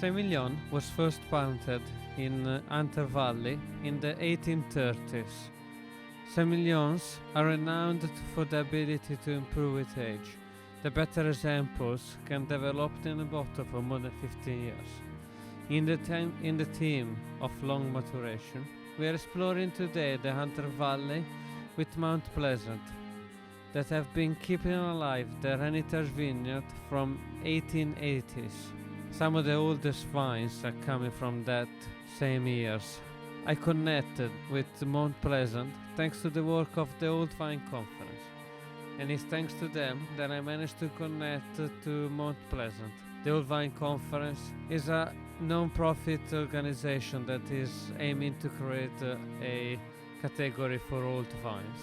Semillon was first planted in Hunter Valley in the 1830s. Semillons are renowned for their ability to improve with age. The better examples can develop in a bottle for more than 15 years. In the theme of long maturation, we are exploring today the Hunter Valley with Mount Pleasant, that have been keeping alive their heritage vineyard from 1880s. Some of the oldest vines are coming from that same years. I connected with Mount Pleasant thanks to the work of the Old Vine Conference, and it's thanks to them that I managed to connect to Mount Pleasant. The Old Vine Conference is a non-profit organization that is aiming to create a category for old vines.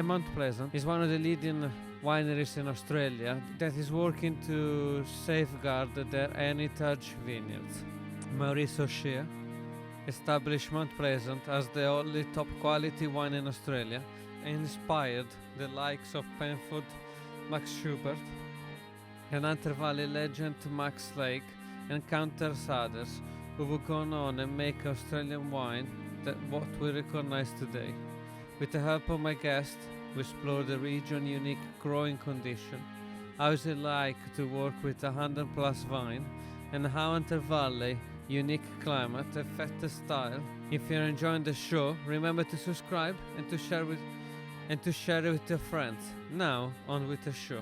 Mount Pleasant is one of the leading wineries in Australia that is working to safeguard their heritage vineyards. Maurice O'Shea established Mount Pleasant as the only top quality wine in Australia and inspired the likes of Penfold, Max Schubert, and Hunter Valley legend Max Lake and countless others who will go on and make Australian wine that what we recognize today. With the help of my guest, we explore the region's unique growing condition, how is it like to work with 100 plus vine, and how Hunter Valley unique climate affect the style. If you're enjoying the show, remember to subscribe and to share it with your friends. Now, on with the show.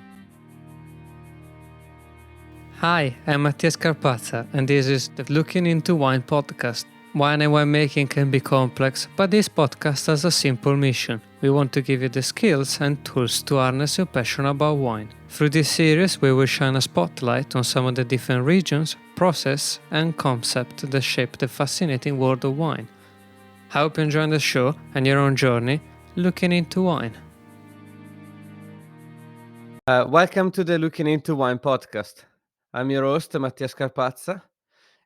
Hi, I'm Mattias Carpazza, and this is the Looking Into Wine podcast. Wine and winemaking can be complex, but this podcast has a simple mission. We want to give you the skills and tools to harness your passion about wine. Through this series, we will shine a spotlight on some of the different regions, process, and concepts that shape the fascinating world of wine. I hope you enjoy the show and your own journey looking into wine. Welcome to the Looking Into Wine podcast. I'm your host, Mattias Carpazza.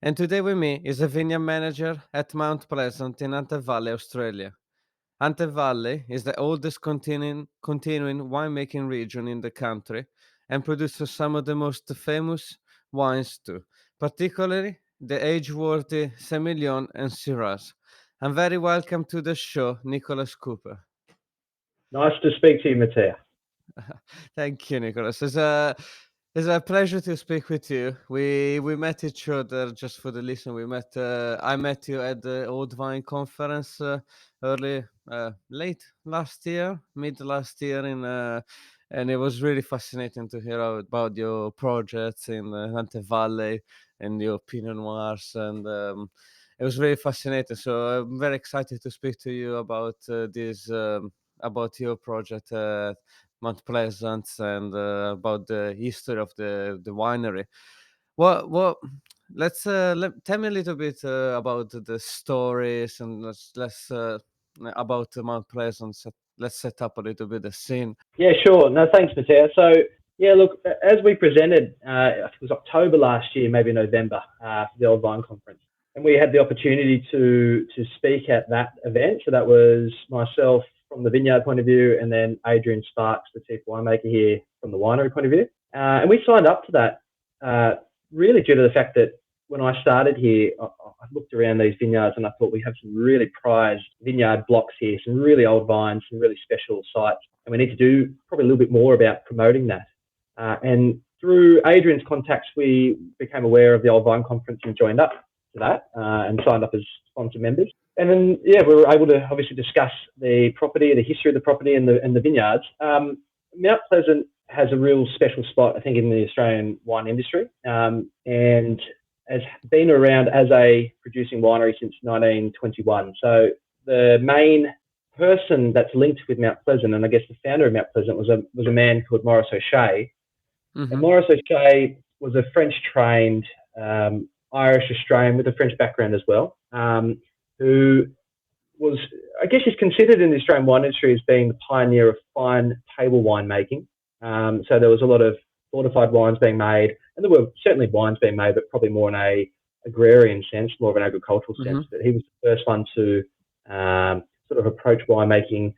And today with me is a vineyard manager at Mount Pleasant in Hunter Valley, Australia. Hunter Valley is the oldest continuing winemaking region in the country and produces some of the most famous wines too, particularly the age-worthy Semillon and Shiraz. I'm very welcome to the show, Nicholas Cooper. Nice to speak to you, Mattia. Thank you, Nicholas. It's a pleasure to speak with you. We met each other, just for the listener. I met you at the Old Vine Conference late last year, mid last year, and it was really fascinating to hear about your projects in Hunter Valley and your Pinot Noirs, and it was really fascinating. So I'm very excited to speak to you about about your project. Mount Pleasant and about the history of the winery. Tell me a little bit about the stories and let's about Mount Pleasant. So let's set up a little bit the scene. Yeah, sure. No, thanks, Mattia. So, yeah, look, as we presented, I think it was October last year, maybe November, for the Old Vine Conference. And we had the opportunity to speak at that event. So that was myself from the vineyard point of view, and then Adrian Sparks, the chief winemaker here, from the winery point of view. And we signed up to that really due to the fact that when I started here, I looked around these vineyards and I thought we have some really prized vineyard blocks here, some really old vines, some really special sites, and we need to do probably a little bit more about promoting that. And through Adrian's contacts, we became aware of the Old Vine Conference and joined up to that and signed up as sponsor members. And then, yeah, we were able to obviously discuss the property, the history of the property and the vineyards. Mount Pleasant has a real special spot, I think, in the Australian wine industry, and has been around as a producing winery since 1921. So the main person that's linked with Mount Pleasant, and I guess the founder of Mount Pleasant, was a man called Maurice O'Shea. Mm-hmm. And Maurice O'Shea was a French-trained Irish Australian with a French background as well, who was, I guess, is considered in the Australian wine industry as being the pioneer of fine table wine making. So there was a lot of fortified wines being made, and there were certainly wines being made, but probably more in a agrarian sense, more of an agricultural sense. But he was the first one to sort of approach winemaking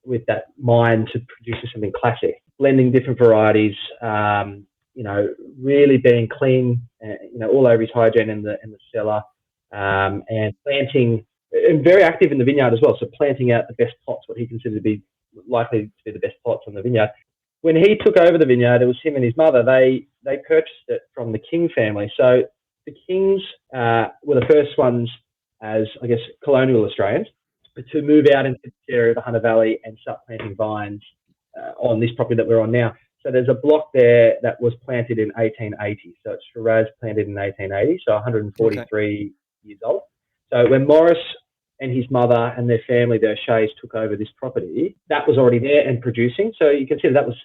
with that mind to produce something classic, blending different varieties, really being clean, all over his hygiene in the cellar, and planting, and very active in the vineyard as well. So planting out the best plots, what he considered to be likely to be the best plots on the vineyard. When he took over the vineyard, it was him and his mother. They purchased it from the King family. So the Kings were the first ones, as I guess colonial Australians, to move out into the area of the Hunter Valley and start planting vines on this property that we're on now. So there's a block there that was planted in 1880. So it's Shiraz planted in 1880, so 143 years old. So when Morris and his mother and their family, the O'Sheas, took over this property, that was already there and producing. So you consider that was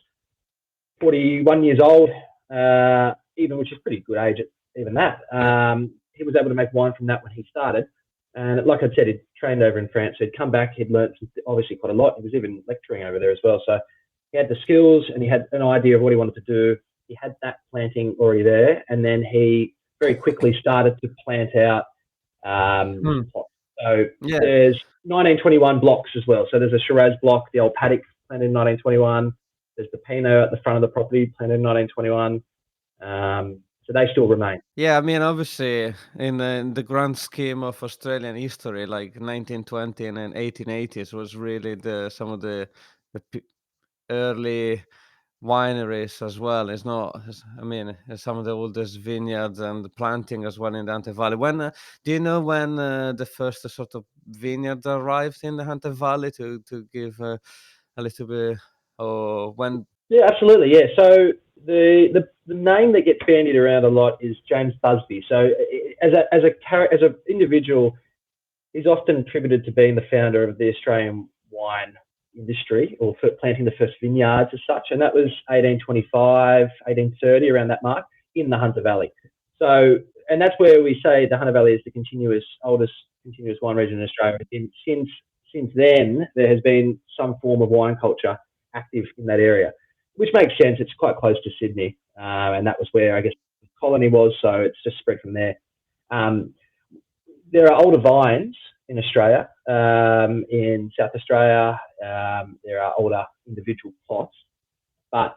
41 years old, even, which is pretty good age at even that. He was able to make wine from that when he started. And like I said, he'd trained over in France. So he'd come back, he'd learnt obviously quite a lot. He was even lecturing over there as well. So he had the skills and he had an idea of what he wanted to do. He had that planting already there. And then he very quickly started to plant out plots. So there's 1921 blocks as well. So there's a Shiraz block, the old paddock planted in 1921. There's the Pinot at the front of the property planted in 1921. So they still remain. Yeah, I mean, obviously, in the grand scheme of Australian history, like 1920 and then 1880s was really some of the early wineries as well. It's not, I mean, it's some of the oldest vineyards and the planting as well in the Hunter Valley. When do you know when the first sort of vineyards arrived in the Hunter Valley to give a little bit, or when? Yeah, absolutely. Yeah. So the name that gets bandied around a lot is James Busby. So as an individual, he's often attributed to being the founder of the Australian wine industry, or for planting the first vineyards as such, and that was 1825, 1830, around that mark, in the Hunter Valley. So, and that's where we say the Hunter Valley is the oldest continuous wine region in Australia. And since then, there has been some form of wine culture active in that area, which makes sense. It's quite close to Sydney, and that was where I guess the colony was. So it's just spread from there. There are older vines in Australia, in South Australia. There are older individual plots, but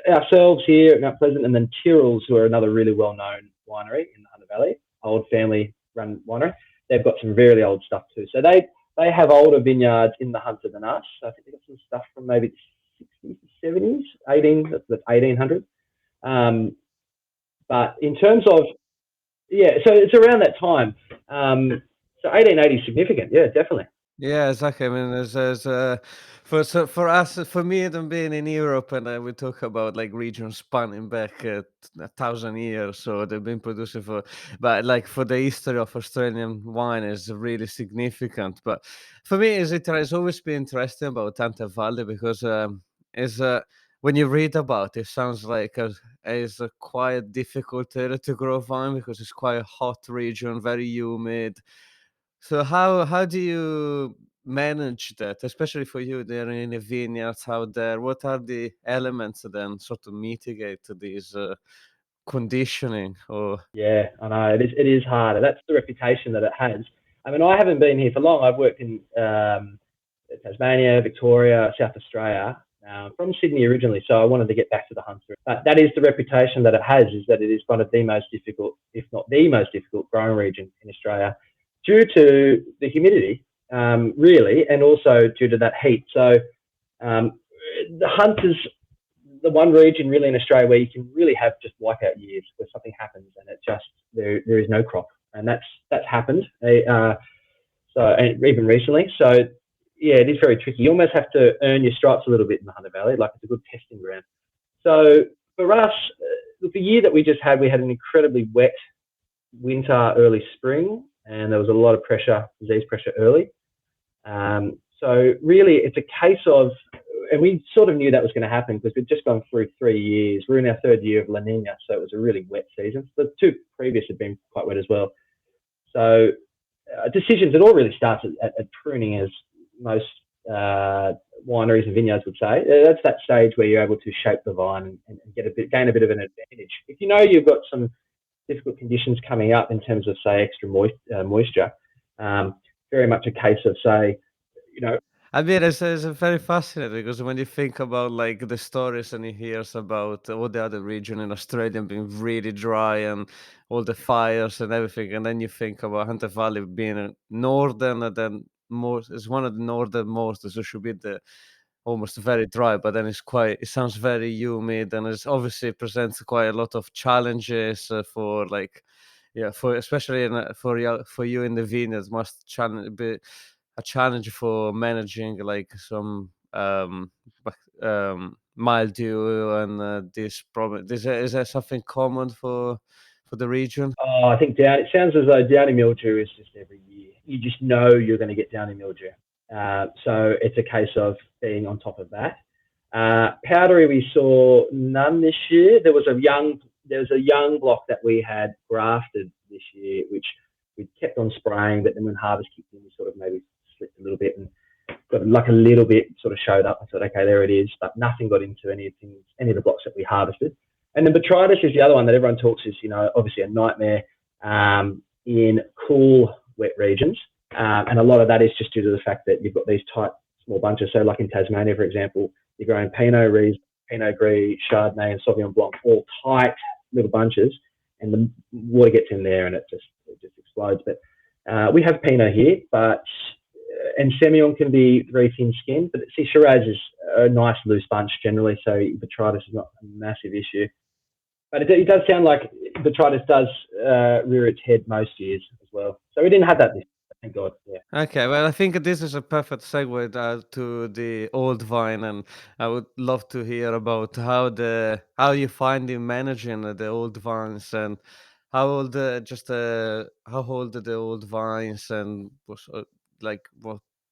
ourselves here at Mount Pleasant, and then Tyrrell's, who are another really well-known winery in the Hunter Valley, old family-run winery. They've got some really old stuff too. So they have older vineyards in the Hunter than us. So I think they've got some stuff from maybe the 60s, 70s, that's 1800. But in terms of, so it's around that time. So 1880 is significant, yeah, definitely. Yeah, exactly. I mean, for us, for me, them being in Europe, and we talk about like regions spanning back 1,000 years, so they've been producing but like for the history of Australian wine is really significant. But for me, it's always been interesting about Hunter Valley because it's when you read about it, it sounds like it's a quite difficult area to grow vine because it's quite a hot region, very humid. So how do you manage that, especially for you there in the vineyards out there? What are the elements that then sort of mitigate these conditioning? Or Yeah, I know it is hard. That's the reputation that it has. I mean, I haven't been here for long. I've worked in Tasmania, Victoria, South Australia, from Sydney originally. So I wanted to get back to the Hunter. But that is the reputation that it has, is that it is one of the most difficult, if not the most difficult, growing region in Australia, due to the humidity, really, and also due to that heat. So the Hunter's the one region really in Australia where you can really have just wipeout years where something happens and it just there is no crop, and that's happened. And even recently. So yeah, it is very tricky. You almost have to earn your stripes a little bit in the Hunter Valley. Like, it's a good testing ground. So for us, the year that we just had, we had an incredibly wet winter, early spring, and there was a lot of disease pressure early. So really, it's a case of, and we sort of knew that was going to happen because we'd just gone through 3 years. We're in our third year of La Nina, so it was a really wet season. The two previous had been quite wet as well. So decisions, it all really starts at pruning, as most wineries and vineyards would say. That's that stage where you're able to shape the vine and gain a bit of an advantage. If you know you've got some difficult conditions coming up in terms of, say, extra moisture, very much a case of, say, I mean, it's very fascinating because when you think about like the stories and you hear about all the other region in Australia being really dry and all the fires and everything, and then you think about Hunter Valley being a northern and then most it's one of the northernmost, so it should be the almost very dry, but then it sounds very humid and it obviously presents quite a lot of challenges for like yeah, for especially for you in the vineyards must challenge be a challenge for managing like some mildew and this problem. Is there something common for the region? Oh, I think down. It sounds as though downy mildew is just every year. You just know you're going to get downy mildew. So it's a case of being on top of that. Powdery, we saw none this year. There was a young block that we had grafted this year, which we kept on spraying, but then when harvest kicked in, we sort of maybe slipped a little bit and got like a little bit sort of showed up. I thought, okay, there it is, but nothing got into any of the blocks that we harvested. And then botrytis is the other one that everyone talks is, obviously a nightmare in cool, wet regions. And a lot of that is just due to the fact that you've got these tight, small bunches. So like in Tasmania, for example, you're growing Pinot Gris, Chardonnay, and Sauvignon Blanc, all tight little bunches, and the water gets in there and it just explodes. But we have Pinot here, and Semillon can be very thin-skinned, but see, Shiraz is a nice loose bunch generally, so botrytis is not a massive issue. But it does sound like botrytis does rear its head most years as well. So we didn't have that this year, thank God. Yeah. Okay, well, I think this is a perfect segue to the old vine, and I would love to hear about how you find in managing the old vines and how old are the old vines and like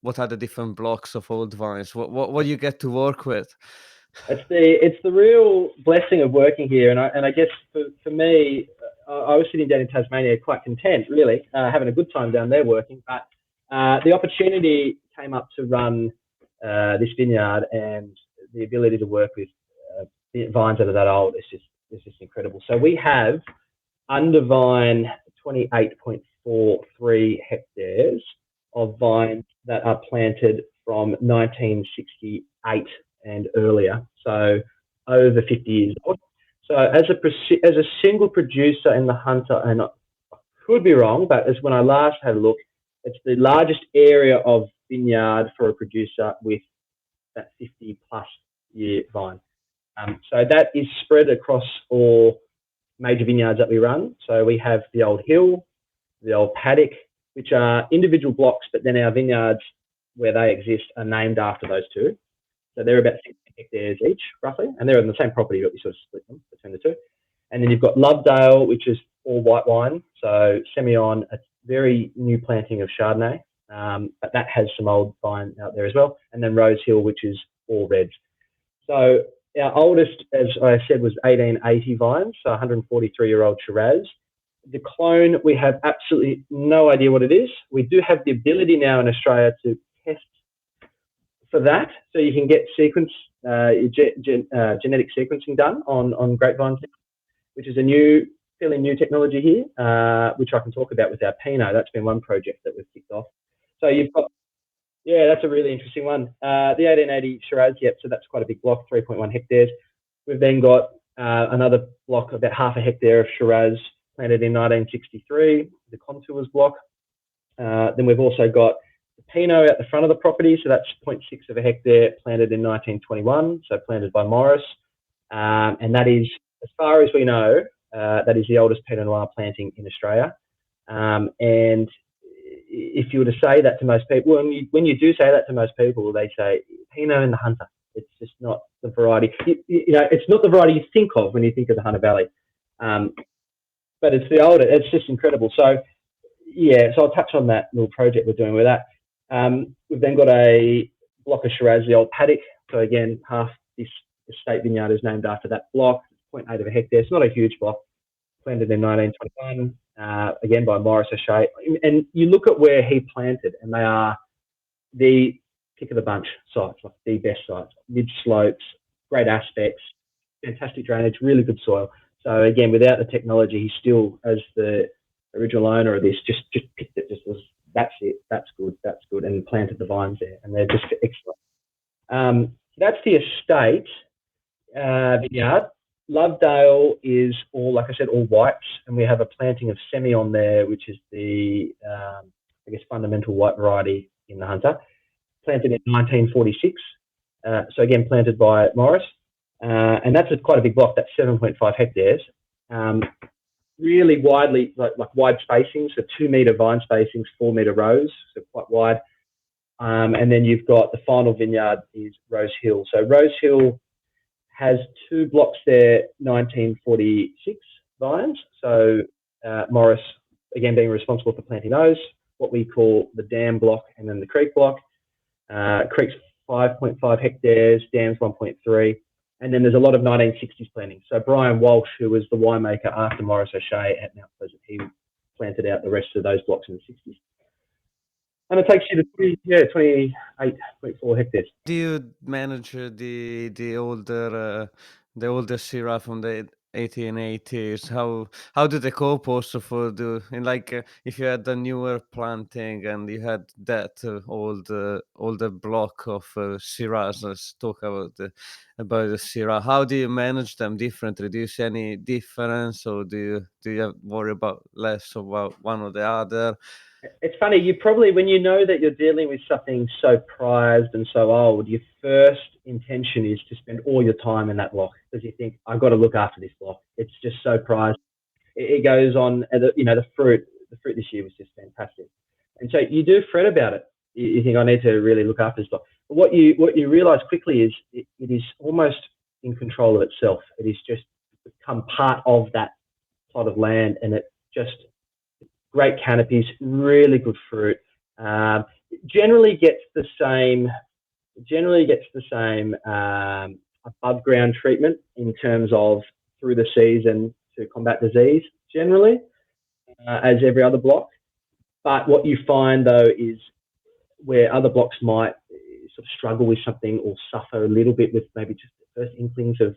what are the different blocks of old vines? What you get to work with? It's the real blessing of working here, and I guess for me, I was sitting down in Tasmania quite content, really, having a good time down there working. But the opportunity came up to run this vineyard, and the ability to work with vines that are that old is just incredible. So we have under vine 28.43 hectares of vines that are planted from 1968 and earlier, so over 50 years old. So as a single producer in the Hunter, and I could be wrong, but as when I last had a look, it's the largest area of vineyard for a producer with that 50 plus year vine. So that is spread across all major vineyards that we run. So we have the Old Hill, the Old Paddock, which are individual blocks, but then our vineyards where they exist are named after those two. So they're about 60 hectares each, roughly, and they're on the same property, but we sort of split them between the two. And then you've got Lovedale, which is all white wine. So Semillon, a very new planting of Chardonnay, but that has some old vine out there as well. And then Rose Hill, which is all reds. So our oldest, as I said, was 1880 vines, so 143-year-old Shiraz. The clone, we have absolutely no idea what it is. We do have the ability now in Australia to test for that, so you can get genetic sequencing done on grapevines, which is a fairly new technology here, which I can talk about with our Pinot. That's been one project that we've kicked off. So you've got, yeah, that's a really interesting one. The 1880 Shiraz, yep, so that's quite a big block, 3.1 hectares. We've then got another block, about half a hectare of Shiraz planted in 1963, the Contours block. Then we've also got the Pinot at the front of the property, so that's 0.6 of a hectare, planted in 1921, so planted by Morris. And that is, as far as we know, that is the oldest Pinot Noir planting in Australia. And if you were to say that to most people, when you do say that to most people, they say Pinot and the Hunter. It's just not the variety. It's not the variety you think of when you think of the Hunter Valley. But it's the older. It's just incredible. So yeah, so I'll touch on that little project we're doing with that. We've then got a block of Shiraz, the Old Paddock. So again, half this estate vineyard is named after that block. 0.8 of a hectare. It's not a huge block. Planted in 1921, again by Morris O'Shea. And you look at where he planted, and they are the pick of the bunch sites, like the best sites. Mid slopes, great aspects, fantastic drainage, really good soil. So again, without the technology, he still, as the original owner of this, just picked it, just was that's it, that's good, and planted the vines there, and they're just excellent. That's the estate vineyard. Lovedale is all, like I said, all whites, and we have a planting of Semillon there, which is the, I guess, fundamental white variety in the Hunter, planted in 1946. So again, planted by Morris, and that's quite a big block. That's 7.5 hectares. Really widely, like wide spacings, so 2 metre vine spacings, 4 metre rows, so quite wide. And then you've got the final vineyard is Rose Hill. So Rose Hill has 2 blocks there, 1946 vines. So Morris, again, being responsible for planting those, what we call the dam block and then the creek block. Creek's 5.5 hectares, dam's 1.3. And then there's a lot of 1960s planting. So Brian Walsh, who was the winemaker after Morris O'Shea at Mount Pleasant, he planted out the rest of those blocks in the 60s. And it takes you to 28.4 hectares. Do you manage the older Syrah from the 1880s? How do they cope also for if you had a newer planting and you had that older block of Syrahs? Let's talk about the Syrah. How do you manage them differently? Do you see any difference, or do you worry about less about one or the other? It's funny, you probably, when you know that you're dealing with something so prized and so old, your first intention is to spend all your time in that block, because you think, I've got to look after this block. It's just so prized. It goes on, the fruit this year was just fantastic. And so you do fret about it. You think, I need to really look after this block. But what you realize quickly is it is almost in control of itself. It is just become part of that plot of land, and it just, great canopies, really good fruit. Generally gets the same above ground treatment in terms of through the season to combat disease, generally, as every other block. But what you find though is where other blocks might sort of struggle with something or suffer a little bit with maybe just the first inklings of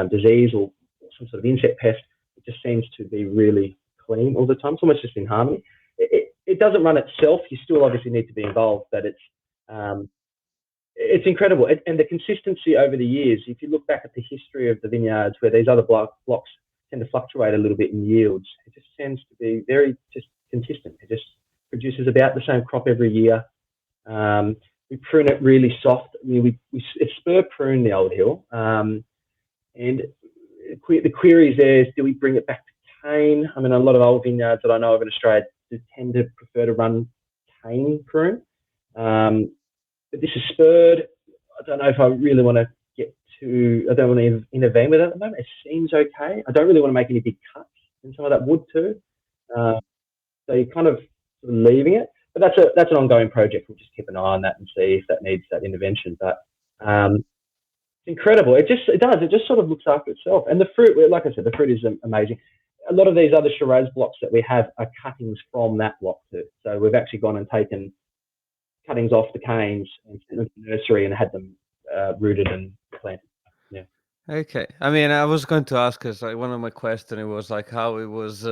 disease or some sort of insect pest, it just seems to be really clean all the time. It's almost just in harmony. It doesn't run itself. You still obviously need to be involved, but it's incredible. And the consistency over the years, if you look back at the history of the vineyards where these other blocks tend to fluctuate a little bit in yields, it just tends to be very just consistent. It just produces about the same crop every year. We prune it really soft. I mean, we spur prune the Old Hill. And the queries there is, do we bring it back to cane? I mean, a lot of old vineyards that I know of in Australia do tend to prefer to run cane prune. But this is spurred. I don't know if I really want to I don't want to intervene with it at the moment. It seems okay. I don't really want to make any big cuts in some of that wood too. So you're kind of leaving it. But that's an ongoing project. We'll just keep an eye on that and see if that needs that intervention. But it's incredible. It just sort of looks after itself. And the fruit, like I said, the fruit is amazing. A lot of these other Shiraz blocks that we have are cuttings from that block too. So we've actually gone and taken cuttings off the canes and sent them to the nursery and had them rooted and planted. Yeah. Okay. I mean, I was going to ask us, like, one of my questions was like how it was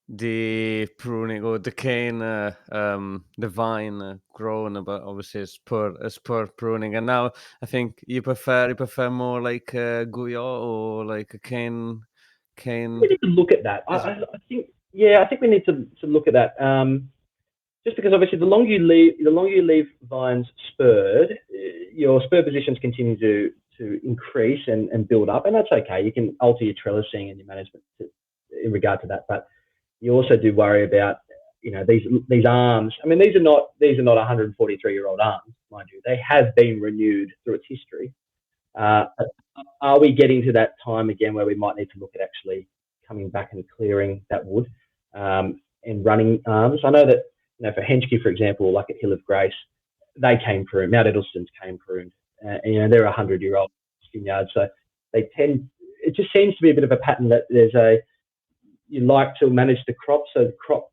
the pruning or the cane, the vine grown, but obviously it's per pruning. And now I think you prefer more like Guyot or like a cane. We need to look at that. I think we need to look at that. Just because obviously the longer you leave vines spurred, your spur positions continue to increase and build up, and that's okay. You can alter your trellising and your management in regard to that, but you also do worry about these arms. I mean, these are not 143-year-old arms, mind you. They have been renewed through its history. Are we getting to that time again where we might need to look at actually coming back and clearing that wood and running arms? I know that for Henschke, for example, like at Hill of Grace, they cane pruned. Mount Edelston's cane pruned. They're 100-year-old vineyards, so they tend. It just seems to be a bit of a pattern that you like to manage the crop, so the crop,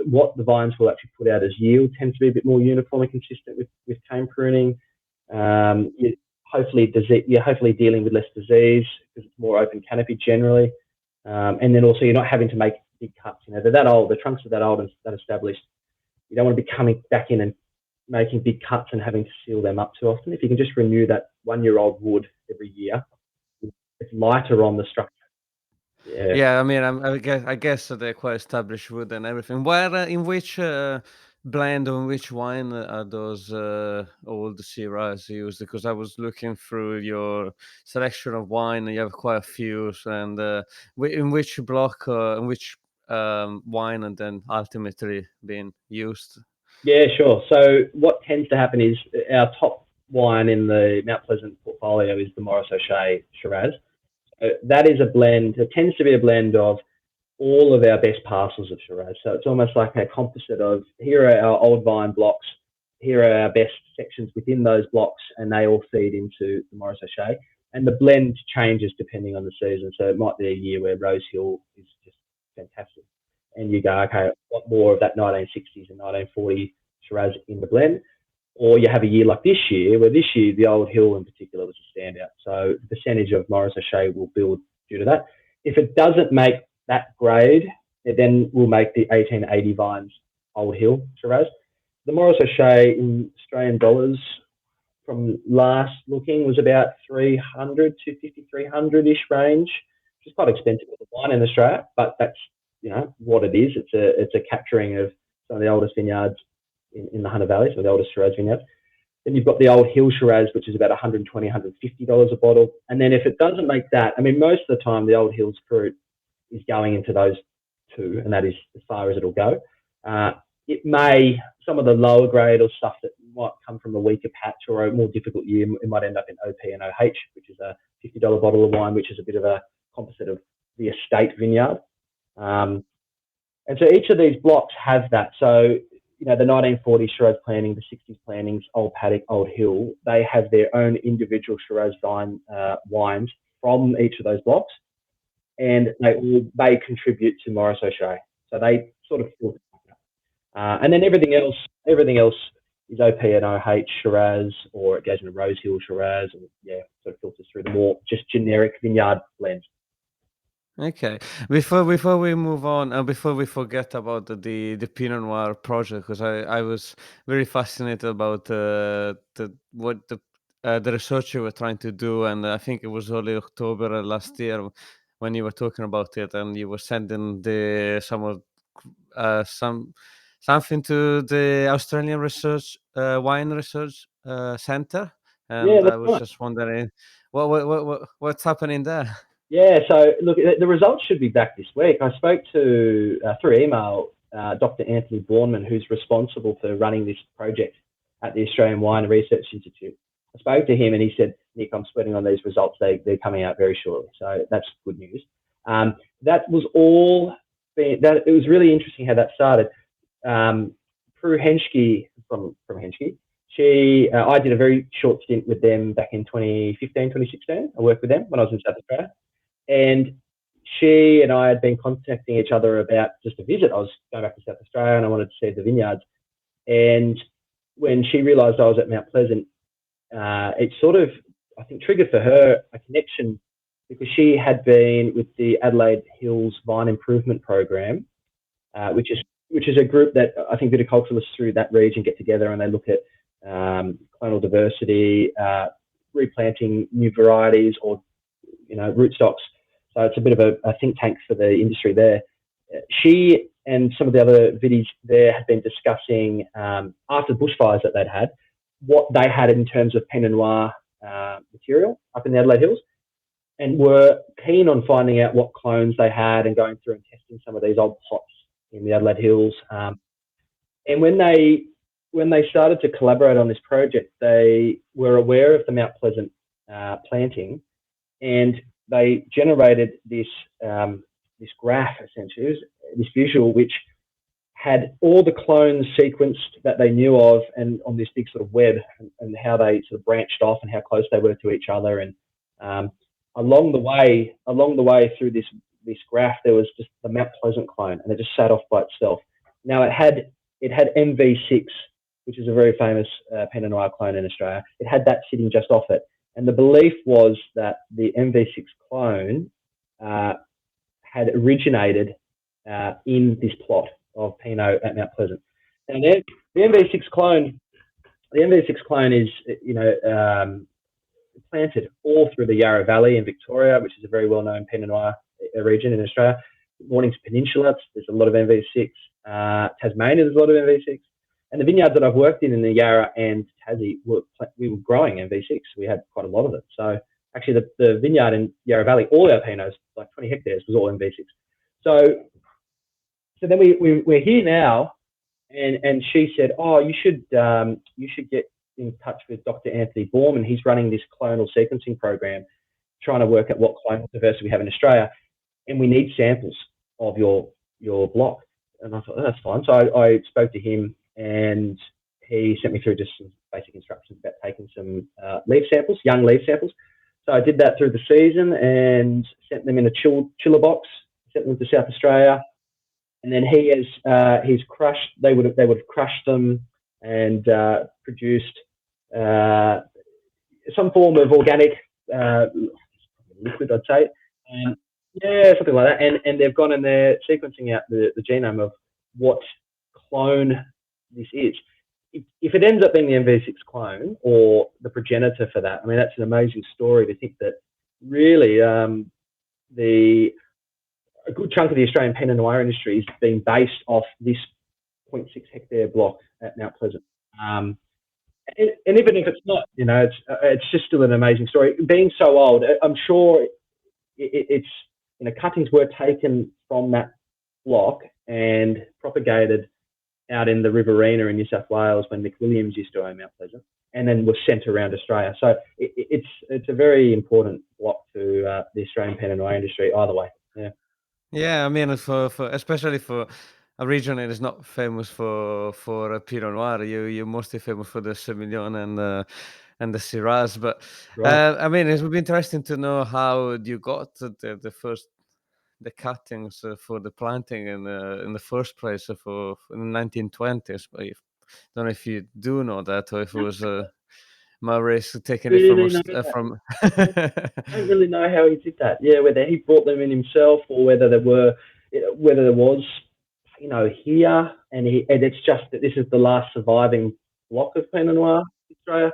what the vines will actually put out as yield tends to be a bit more uniform and consistent with cane pruning. You're hopefully dealing with less disease because it's more open canopy generally, and then also you're not having to make big cuts. They're that old. The trunks are that old and that established. You don't want to be coming back in and making big cuts and having to seal them up too often. If you can just renew that 1-year-old wood every year, it's lighter on the structure. Yeah. Yeah, I mean, I guess that they're quite established wood and everything. Where in which blend or in which wine are those old Shiraz used? Because I was looking through your selection of wine, and you have quite a few. And in which block, in which wine, and then ultimately being used? Yeah, sure. So what tends to happen is our top wine in the Mount Pleasant portfolio is the Maurice O'Shea Shiraz. That is a blend. It tends to be a blend of all of our best parcels of Shiraz. So it's almost like a composite of here are our old vine blocks, here are our best sections within those blocks, and they all feed into the Maurice O'Shea. And the blend changes depending on the season. So it might be a year where Rose Hill is just fantastic. And you go, okay, I want more of that 1960s and 1940 Shiraz in the blend. Or you have a year like this year, where this year the Old Hill in particular was a standout. So the percentage of Maurice O'Shea will build due to that. If it doesn't make that grade, it then will make the 1880 vines Old Hill Shiraz. The Maurice O'Shea in Australian dollars from last looking was about 300, 250, 300-ish range, which is quite expensive for the wine in Australia, but that's what it is. It's a capturing of some of the oldest vineyards in the Hunter Valley, so the oldest Shiraz vineyards. Then you've got the Old Hill Shiraz, which is about $120, $150 a bottle. And then if it doesn't make that, I mean, most of the time the Old Hills fruit is going into those two, and that is as far as it'll go. It may, some of the lower grade or stuff that might come from a weaker patch or a more difficult year, it might end up in OP and OH, which is a $50 bottle of wine, which is a bit of a composite of the estate vineyard. And so each of these blocks has that. So, the 1940 Shiraz planting, the 60s plantings, Old Paddock, Old Hill, they have their own individual Shiraz vine wines from each of those blocks, and they contribute to Maurice O'Shea. So they sort of filter. And then everything else is OP and OH Shiraz, or it goes into Rose Hill Shiraz, and sort of filters through the more just generic vineyard blends. Okay. Before we move on, and before we forget about the Pinot Noir project, because I was very fascinated about the research you were trying to do, and I think it was early October last year when you were talking about it, and you were sending something to the Australian Research Wine Research Center, Yeah, and I that's was right. just wondering what's happening there. Yeah, so look, the results should be back this week. I spoke to, through email, Dr. Anthony Bourneman, who's responsible for running this project at the Australian Wine and Research Institute. I spoke to him and he said, Nick, I'm sweating on these results. They're coming out very shortly. So that's good news. That was all, it was really interesting how that started. Prue Henschke from Henschke, I did a very short stint with them back in 2015, 2016. I worked with them when I was in South Australia. And she and I had been contacting each other about just a visit. I was going back to South Australia and I wanted to see the vineyards. And when she realised I was at Mount Pleasant, it sort of, I think, triggered for her a connection, because she had been with the Adelaide Hills Vine Improvement Program, which is a group that I think viticulturalists through that region get together and they look at clonal diversity, replanting new varieties, or rootstocks. So it's a bit of a think tank for the industry there. She and some of the other viddies there had been discussing, after bushfires that they'd had, what they had in terms of Pinot Noir material up in the Adelaide Hills, and were keen on finding out what clones they had and going through and testing some of these old plots in the Adelaide Hills. And when they started to collaborate on this project, they were aware of the Mount Pleasant planting, and they generated this graph, essentially, this visual, which had all the clones sequenced that they knew of, and on this big sort of web, and how they sort of branched off and how close they were to each other. And along the way through this graph, there was just the Mount Pleasant clone, and it just sat off by itself. Now it had MV6, which is a very famous Pinot Noir clone in Australia. It had that sitting just off it. And the belief was that the MV6 clone had originated in this plot of Pinot at Mount Pleasant. And then the MV6 clone, the MV6 clone is, planted all through the Yarra Valley in Victoria, which is a very well-known Pinot Noir region in Australia. Mornington Peninsula, there's a lot of MV6. Tasmania, there's a lot of MV6. And the vineyards that I've worked in the Yarra and Tassie, we were growing MV6. We had quite a lot of it. So actually, the vineyard in Yarra Valley, all our Pinots, like 20 hectares, was all MV6. So then we're here now, and she said, "Oh, you should get in touch with Dr. Anthony Borman. He's running this clonal sequencing program, trying to work out what clonal diversity we have in Australia, and we need samples of your block." And I thought, oh, that's fine. So I spoke to him, and he sent me through just some basic instructions about taking some leaf samples, young leaf samples. So I did that through the season and sent them in a chiller box, sent them to South Australia. And then he's crushed. They would have crushed them and produced some form of organic liquid, I'd say. Yeah, something like that. And they've gone and they're sequencing out the genome of what clone this is. If it ends up being the MV6 clone or the progenitor for that, I mean, that's an amazing story to think that really a good chunk of the Australian Pinot Noir industry is being based off this 0.6 hectare block at Mount Pleasant. And even if it's not, it's just still an amazing story. Being so old, I'm sure it's, cuttings were taken from that block and propagated out in the Riverina in New South Wales when Nick Williams used to own Mount Pleasant, and then was sent around Australia. So it's a very important block to the Australian Pinot Noir industry either way. Yeah. Yeah, I mean, for especially for a region that is not famous for a Pinot Noir, you're mostly famous for the Semillon and the Shiraz. But Right. I mean, it would be interesting to know how you got the cuttings for the planting in the first place for in the 1920s. But don't know if you do know that or if it was Maurice taking it from Really know that. from. I don't really know how he did that. Yeah, whether he brought them in himself or whether there was, here, and it's just that this is the last surviving block of Pinot Noir in Australia.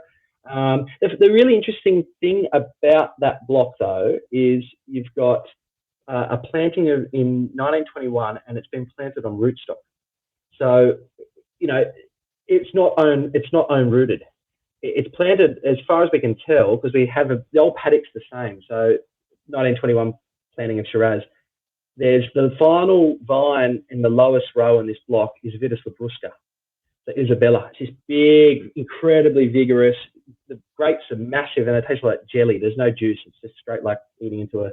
The really interesting thing about that block, though, is you've got a planting in 1921, and it's been planted on rootstock. So, it's not own rooted. It's planted, as far as we can tell, because we have the old paddock's the same. So 1921 planting of Shiraz. There's the final vine in the lowest row in this block is Vitis labrusca, the Isabella. It's this big, incredibly vigorous. The grapes are massive and it tastes like jelly. There's no juice. It's just straight like eating into a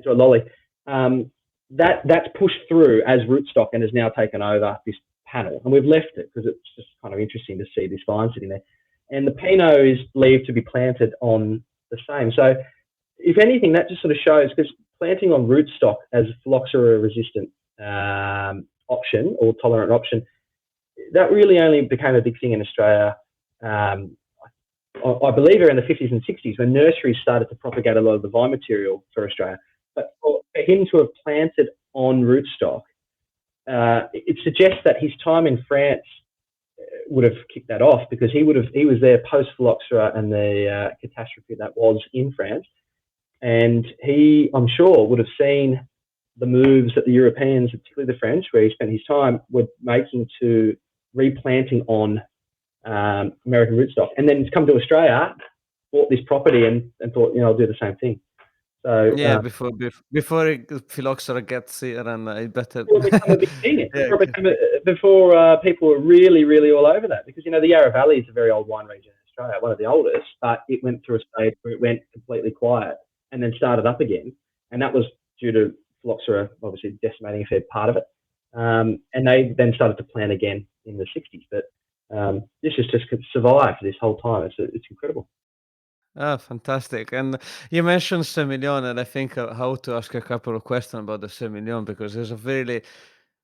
lolly. That's pushed through as rootstock and has now taken over this panel. And we've left it because it's just kind of interesting to see this vine sitting there. And the Pinot is believed to be planted on the same. So if anything, that just sort of shows, because planting on rootstock as a phylloxera-resistant option or tolerant option, that really only became a big thing in Australia, I believe around the 50s and 60s, when nurseries started to propagate a lot of the vine material for Australia. But for him to have planted on rootstock, it suggests that his time in France would have kicked that off, because he was there post phylloxera and the catastrophe that was in France, and he, I'm sure, would have seen the moves that the Europeans, particularly the French, where he spent his time, were making to replanting on American rootstock, and then he's come to Australia, bought this property, and thought, I'll do the same thing. So Yeah, before phylloxera gets here, and I better. Before it became a big thing, Yeah, before people were really, really all over that, because the Yarra Valley is a very old wine region in Australia, one of the oldest, but it went through a stage where it went completely quiet and then started up again, and that was due to phylloxera obviously decimating a fair part of it, and they then started to plant again in the 60s. But this has just survived this whole time. It's incredible. Ah, fantastic. And you mentioned Semillon, and I think how to ask a couple of questions about the Semillon, because there's a really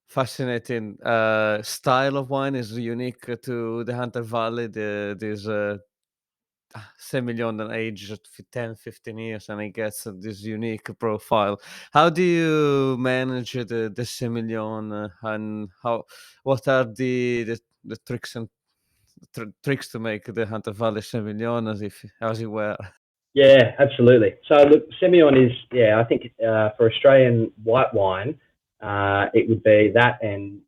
fascinating style of wine is unique to the Hunter Valley. This Semillon and aged at 10, 15 years, and it gets this unique profile. How do you manage the Semillon, and what are the tricks and tricks to make the Hunter Valley Semillon as it were? Yeah, absolutely. So look, Semillon is, I think for Australian white wine, it would be that and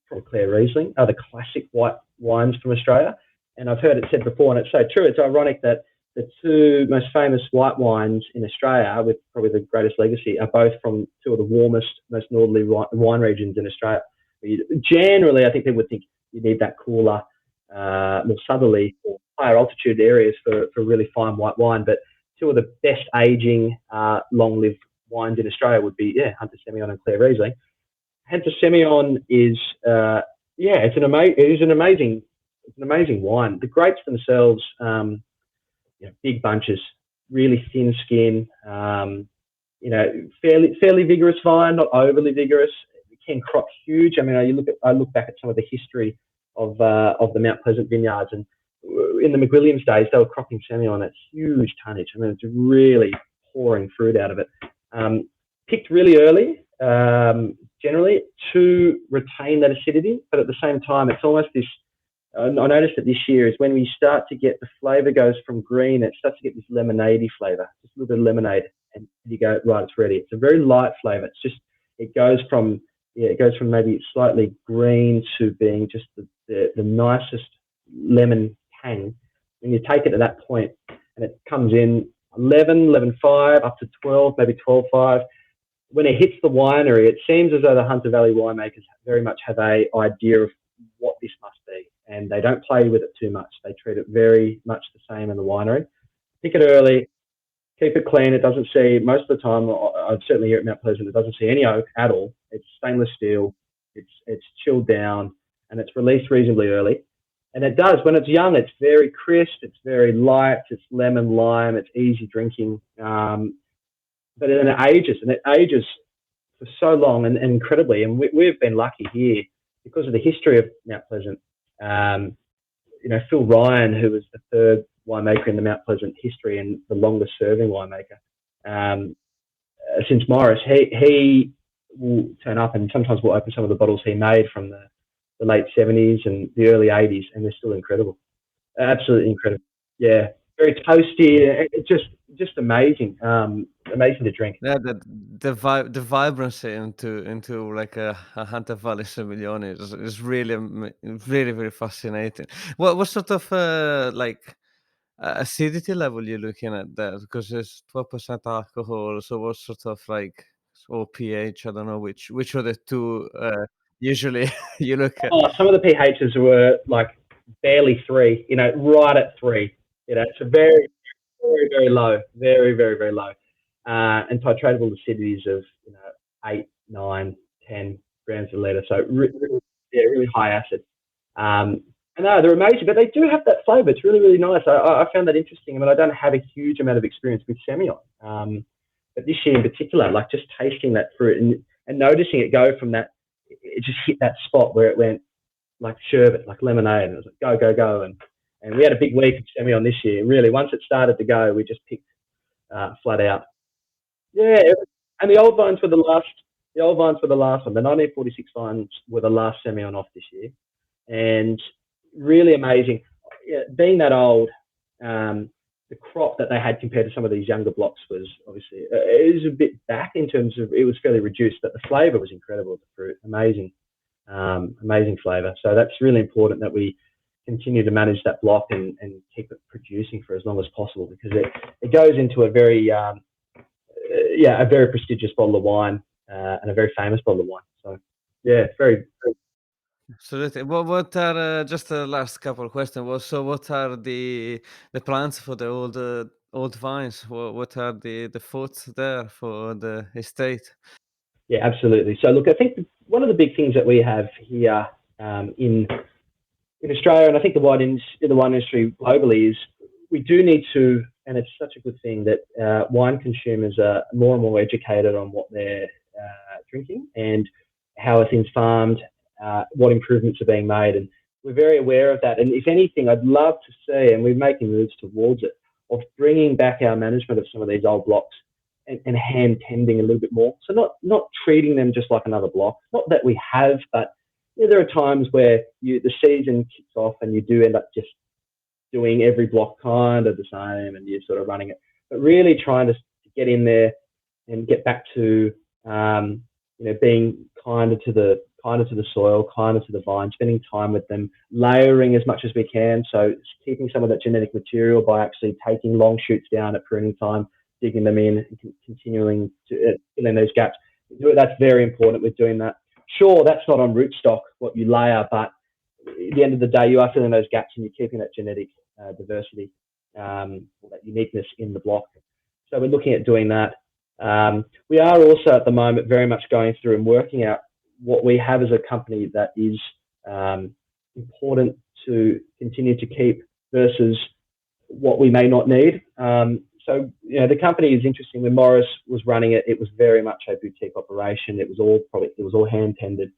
probably Clare Riesling are the classic white wines from Australia. And I've heard it said before, and it's so true. It's ironic that the two most famous white wines in Australia, with probably the greatest legacy, are both from two of the warmest, most northerly wine regions in Australia. Generally, I think people would think you need that cooler, more southerly or higher altitude areas for really fine white wine. But two of the best aging, long-lived wines in Australia would be, Hunter Semillon and Clare Riesling. Hunter Semillon is, it's an amazing wine. The grapes themselves, big bunches, really thin skin, fairly vigorous vine, not overly vigorous. It can crop huge. I mean, I look back at some of the history of the Mount Pleasant vineyards, and in the McWilliams days, they were cropping Semillon at huge tonnage. I mean, it's really pouring fruit out of it. Picked really early, generally, to retain that acidity, but at the same time, it's almost this. I noticed that this year is when we start to get the flavour goes from green, it starts to get this lemonade flavour, just a little bit of lemonade, and you go, right, it's ready. It's a very light flavour. It goes from maybe slightly green to being just the nicest lemon tang. When you take it to that point, and it comes in 11.5 up to 12, maybe 12.5. When it hits the winery, it seems as though the Hunter Valley winemakers very much have an idea of what this must be, and they don't play with it too much. They treat it very much the same in the winery. Pick it early, keep it clean. It doesn't see, most of the time, I've certainly here at Mount Pleasant, it doesn't see any oak at all. It's stainless steel, it's chilled down, and it's released reasonably early. And it does, when it's young, it's very crisp, it's very light, it's lemon, lime, it's easy drinking. But then it ages for so long and incredibly. And we've been lucky here because of the history of Mount Pleasant. Phil Ryan, who was the third winemaker in the Mount Pleasant history and the longest serving winemaker since Morris, he will turn up and sometimes we'll open some of the bottles he made from the late 70s and the early 80s, and they're still incredible. Absolutely incredible. Yeah, very toasty. It's just amazing. Amazing to drink. Yeah, the vibrancy into like a Hunter Valley Semillon is really really very fascinating. What sort of acidity level you're looking at there? Because there's 12% alcohol. So what sort of or pH? I don't know which of the two usually you look at. Oh, some of the pHs were like barely 3. Right at 3. It's a very, very, very low, very, very, very low, and titratable acidities of 8, 9, 10 grams per liter. So really high acid. And they're amazing, but they do have that flavour. It's really, really nice. I found that interesting. I mean, I don't have a huge amount of experience with Semillon, but this year in particular, like just tasting that fruit and noticing it go from that, it just hit that spot where it went like sherbet, like lemonade, and it was like go, go, go. And we had a big week of Semillon this year. Really, once it started to go, we just picked flat out. Yeah, and the old vines were the last. The old vines were the last one. The 1946 vines were the last Semillon off this year, and really amazing. Yeah, being that old, the crop that they had compared to some of these younger blocks was obviously it was a bit back in terms of it was fairly reduced, but the flavour was incredible. The fruit, amazing, amazing flavour. So that's really important that we continue to manage that block and keep it producing for as long as possible, because it goes into a very a very prestigious bottle of wine and a very famous bottle of wine. So yeah, very. Absolutely. What are just the last couple of questions? What are the plans for the old vines? What are the thoughts there for the estate? Yeah, absolutely. So look, I think one of the big things that we have here in Australia, and I think the wine industry globally, is we do need to, and it's such a good thing that wine consumers are more and more educated on what they're drinking and how are things farmed, what improvements are being made, and we're very aware of that. And if anything, I'd love to see, and we're making moves towards it, of bringing back our management of some of these old blocks and hand tending a little bit more. So not treating them just like another block. Not that we have, but there are times where the season kicks off and you do end up just doing every block kind of the same, and you're sort of running it. But really trying to get in there and get back to being kinder to the soil, kinder to the vine, spending time with them, layering as much as we can. So keeping some of that genetic material by actually taking long shoots down at pruning time, digging them in, and continuing to fill in those gaps. That's very important with doing that. Sure, that's not on rootstock what you layer, but at the end of the day, you are filling those gaps and you're keeping that genetic diversity, or that uniqueness in the block. So we're looking at doing that. We are also at the moment very much going through and working out what we have as a company that is important to continue to keep versus what we may not need. So the company is interesting. When Morris was running it, it was very much a boutique operation. It was all hand tended,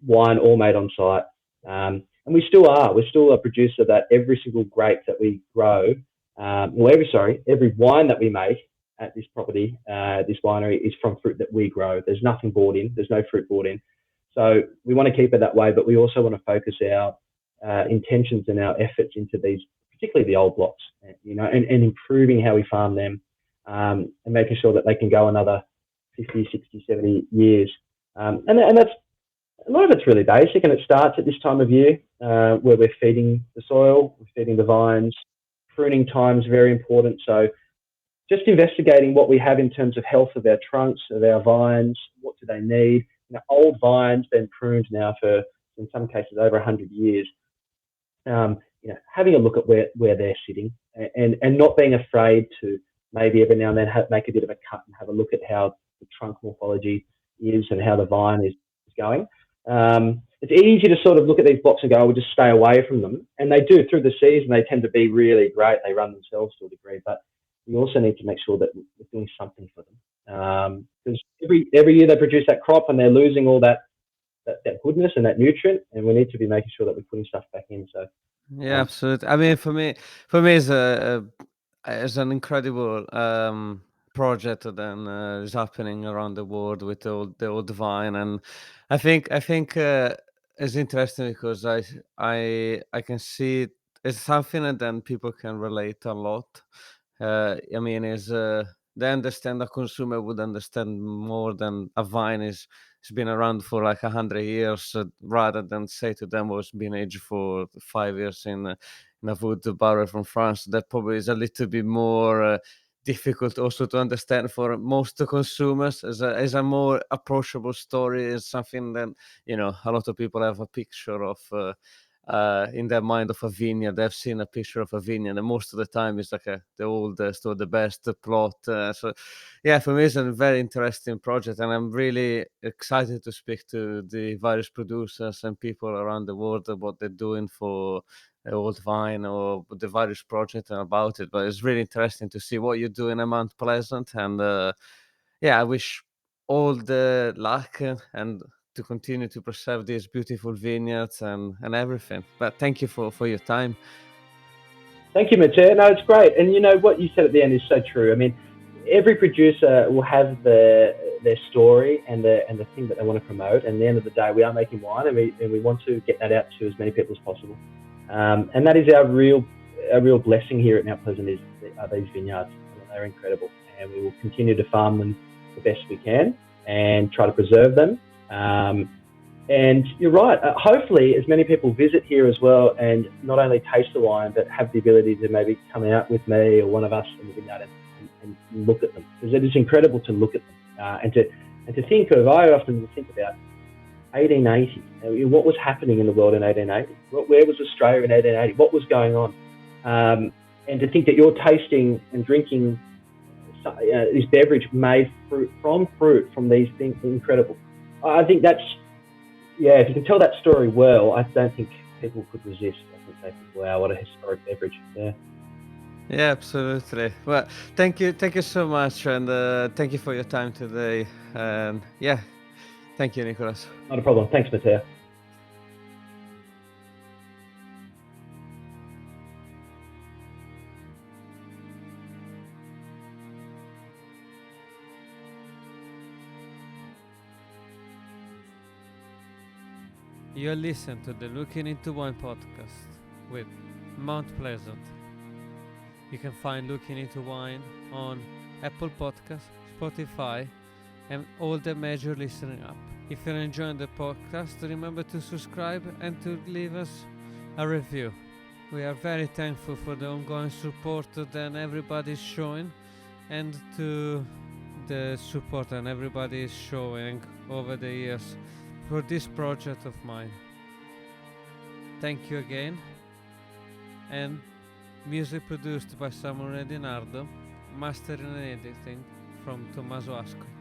wine all made on site, and we still are. We're still a producer that every single grape that we grow, every wine that we make at this property, this winery, is from fruit that we grow. There's nothing bought in. There's no fruit bought in. So we want to keep it that way, but we also want to focus our intentions and our efforts into these, particularly the old blocks, and improving how we farm them, and making sure that they can go another 50, 60, 70 years. And that's, a lot of it's really basic, and it starts at this time of year where we're feeding the soil, we're feeding the vines. Pruning time is very important. So just investigating what we have in terms of health of our trunks, of our vines, what do they need. Old vines been pruned now for, in some cases, over 100 years. Having a look at where they're sitting, and not being afraid to maybe every now and then make a bit of a cut and have a look at how the trunk morphology is and how the vine is going. It's easy to sort of look at these blocks and go, we'll just stay away from them. And they do through the season. They tend to be really great. They run themselves to a degree, but we also need to make sure that we're doing something for them. Because every year they produce that crop and they're losing all that goodness and that nutrient, and we need to be making sure that we're putting stuff back in. So Yeah, absolutely. I mean, for me, it's it's an incredible project that is happening around the world with the old vine, and I think it's interesting because I can see it's something that then people can relate a lot. I mean, is they understand a consumer would understand more than a vine is. It's been around for like 100 years, rather than say to them was been aged for 5 years in a wood barrel from France. That probably is a little bit more difficult also to understand for most consumers. As a more approachable story, is something that a lot of people have a picture of. In their mind of a vineyard, they've seen a picture of a vineyard, and most of the time it's like the oldest or the best plot. So, yeah, for me it's a very interesting project, and I'm really excited to speak to the various producers and people around the world about what they're doing for old vine or the various projects and about it. But it's really interesting to see what you're doing at Mount Pleasant, and yeah, I wish all the luck and to continue to preserve these beautiful vineyards and everything. But thank you for your time. Thank you, Matteo. No, it's great. And what you said at the end is so true. I mean, every producer will have their story and the thing that they want to promote. And at the end of the day, we are making wine, and we want to get that out to as many people as possible. And that is our real blessing here at Mount Pleasant are these vineyards. They're incredible, and we will continue to farm them the best we can and try to preserve them. And you're right. Hopefully, as many people visit here as well, and not only taste the wine, but have the ability to maybe come out with me or one of us in the vineyard and look at them, because it is incredible to look at them and to think of. I often think about 1880. What was happening in the world in 1880? Where was Australia in 1880? What was going on? And to think that you're tasting and drinking this beverage made from these things, incredible. I think that's, if you can tell that story well, I don't think people could resist. I think they think, wow, what a historic beverage. Yeah, absolutely. Well, thank you so much, and thank you for your time today. And yeah, thank you, Nicholas. Not a problem. Thanks, Matteo. You listen to the Looking Into Wine podcast with Mount Pleasant. You can find Looking Into Wine on Apple Podcasts, Spotify, and all the major listening apps. If you're enjoying the podcast, remember to subscribe and to leave us a review. We are very thankful for the ongoing support that everybody is showing and to the support that everybody is showing over the years for this project of mine. Thank you again. And music produced by Samuel Dinardo, mastering and editing from Tommaso Asco.